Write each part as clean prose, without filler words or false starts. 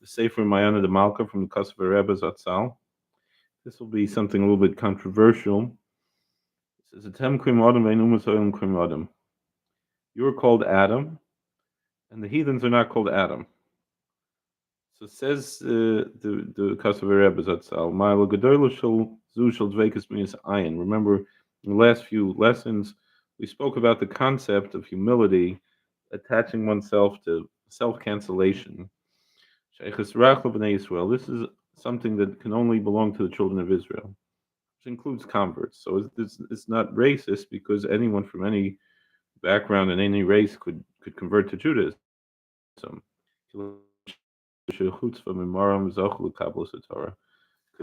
Sefer Mayana D'Malka from the Kosover Rebbe Zatzal. This will be something a little bit controversial. It says, "Atem krim adam ve'enu Misolim krim adam." You are called Adam, and the heathens are not called Adam. So says the Kosover Rebbe Zatzal, "Ma'ala gedola shel zu shel dveikus minas ayin." Remember, in the last few lessons, we spoke about the concept of humility, attaching oneself to self-cancellation. Sheikhus Rachel b'nei Yisrael. This is something that can only belong to the children of Israel, which includes converts. So it's not racist because anyone from any background and any race could convert to Judaism. Because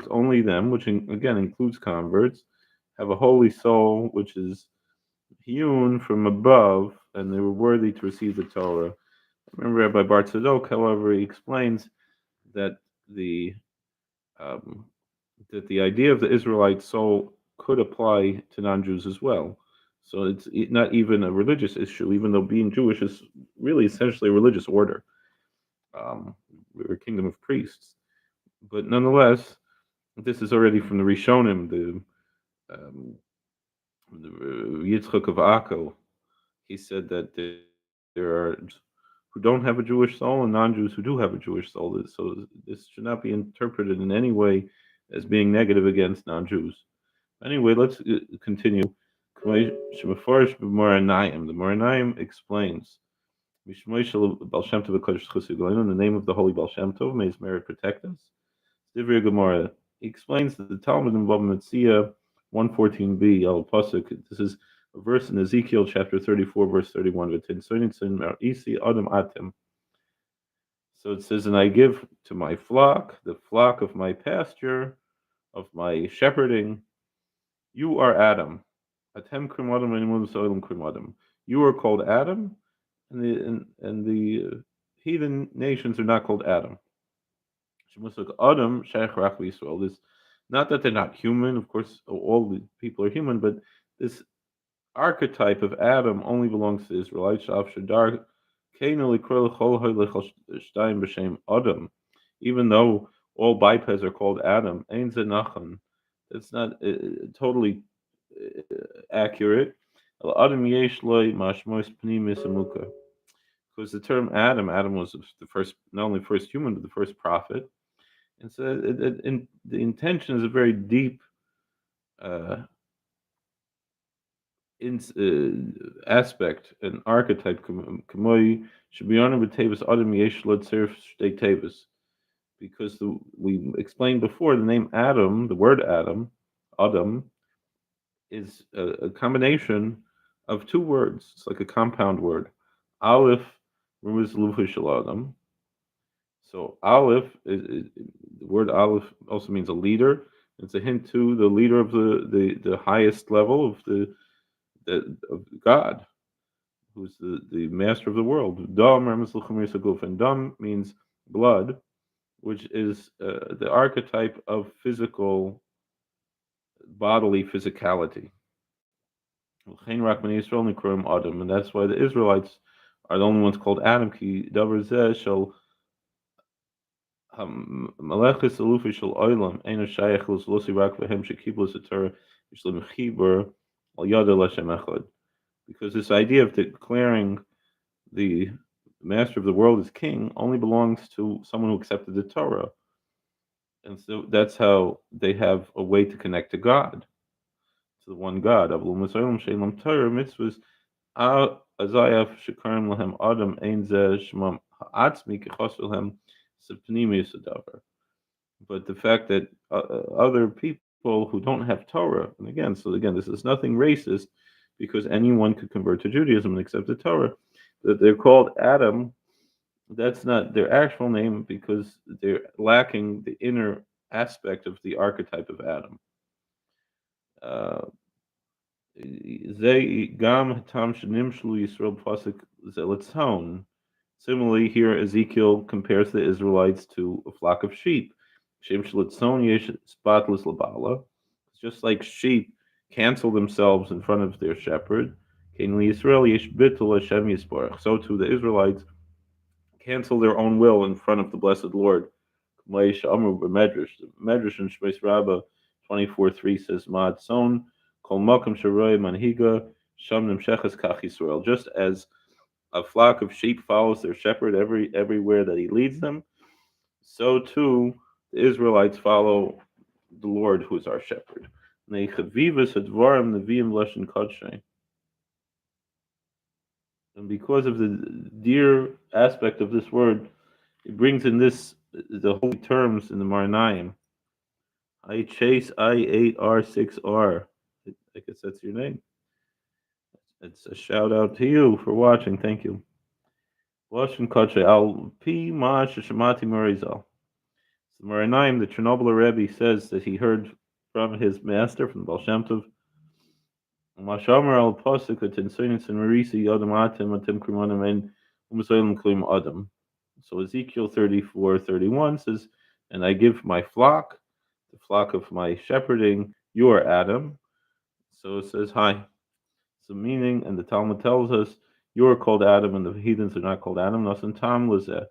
only them, which again includes converts, have a holy soul which is hewn from above, and they were worthy to receive the Torah. Remember, Rabbi Bar Tzadok, however, he explains that the um, that the idea of the Israelite soul could apply to non-Jews as well. So it's not even a religious issue, even though being Jewish is really essentially a religious order. We're a kingdom of priests, but nonetheless, this is already from the Rishonim, the Yitzchak of Akko. He said that there are who don't have a Jewish soul and non-Jews who do have a Jewish soul. So this should not be interpreted in any way as being negative against non-Jews. Anyway, let's continue. The Moranayim explains in the name of the Holy Baal Shem Tov, may his merit protect us. Divrei Gemara. He explains that the Talmud in Bava Metzia 114b al pasuk. This is a verse in Ezekiel chapter 34, verse 31. So it says, "And I give to my flock, the flock of my pasture, of my shepherding. You are Adam. Atem krim adam v'nimu Misolim krim adam. You are called Adam, and the heathen nations are not called Adam. Adam shaykh rach Yisrael. This, not that they're not human. Of course, all the people are human, but this archetype of Adam only belongs to Israelites. Even though all bipeds are called Adam, it's not totally accurate. Because the term Adam was the first, not only first human, but the first prophet. And so the intention is a very deep uh, aspect, an archetype. Because we explained before, the name Adam, the word Adam, is a combination of two words. It's like a compound word. Aleph, Adam. So Aleph, the word Aleph also means a leader. It's a hint to the leader of the highest level of God, who's the master of the world. Dam, and Dam means blood, which is the archetype of bodily physicality. And that's why the Israelites are the only ones called Adam. Because this idea of declaring the master of the world as king only belongs to someone who accepted the Torah. And so that's how they have a way to connect to God, to the one God. But the fact that other people who don't have Torah, and again, this is nothing racist, because anyone could convert to Judaism and accept the Torah, that they're called Adam. That's not their actual name because they're lacking the inner aspect of the archetype of Adam. Uh, Similarly, here Ezekiel compares the Israelites to a flock of sheep. Just like sheep cancel themselves in front of their shepherd, so too the Israelites cancel their own will in front of the blessed Lord. Medrash in Shmeis Rabbah 24:3 says, Ma'at son kol makam sharoi manhiga sham nimsheches kach Yisrael. Just as a flock of sheep follows their shepherd everywhere that he leads them, so too the Israelites follow the Lord who is our shepherd. And because of the dear aspect of this word, it brings in the holy terms in the Maranayim. I chase I8R6R. I guess that's your name. It's a shout out to you for watching. Thank you. Lashon Kodshe Al Pi Ma Sheshamati Marizal. The Maranayim, the Chernobyl Rebbe, says that he heard from his master, from Baal Shem Tov, Mashamar al Pasuk Tinsunis and Marisi Yadam Atim Atim Krimanim and Umusoyim Klim Adam. So Ezekiel 34:31 says, and I give my flock, the flock of my shepherding, your Adam. So it says, hi. So meaning, and the Talmud tells us, you are called Adam, and the heathens are not called Adam. Nasan Tam was there.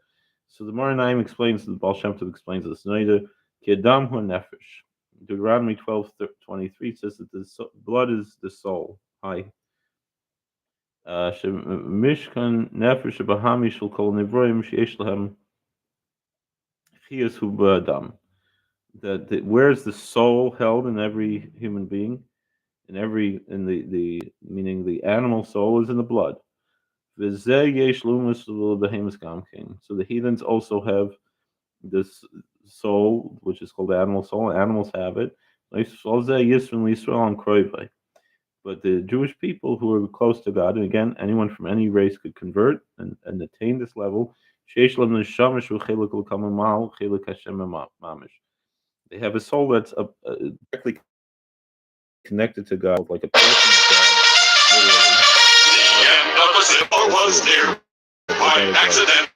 So the Maranayim explains, the Baal Shem Tov explains this. Neither Kedam hu nefesh. Deuteronomy 12:23 says that the blood is the soul. Hi. Mishkan nefesh bahami shel kol nivroim sheyesh lahem chiyas hu b'adam. That where's the soul held in every human being? In the meaning the animal soul is in the blood. So the heathens also have this soul, which is called animal soul. Animals have it. But the Jewish people who are close to God, and again, anyone from any race could convert and attain this level. They have a soul that's directly connected to God, like a person of God, literally. The end of the civil was near by accident.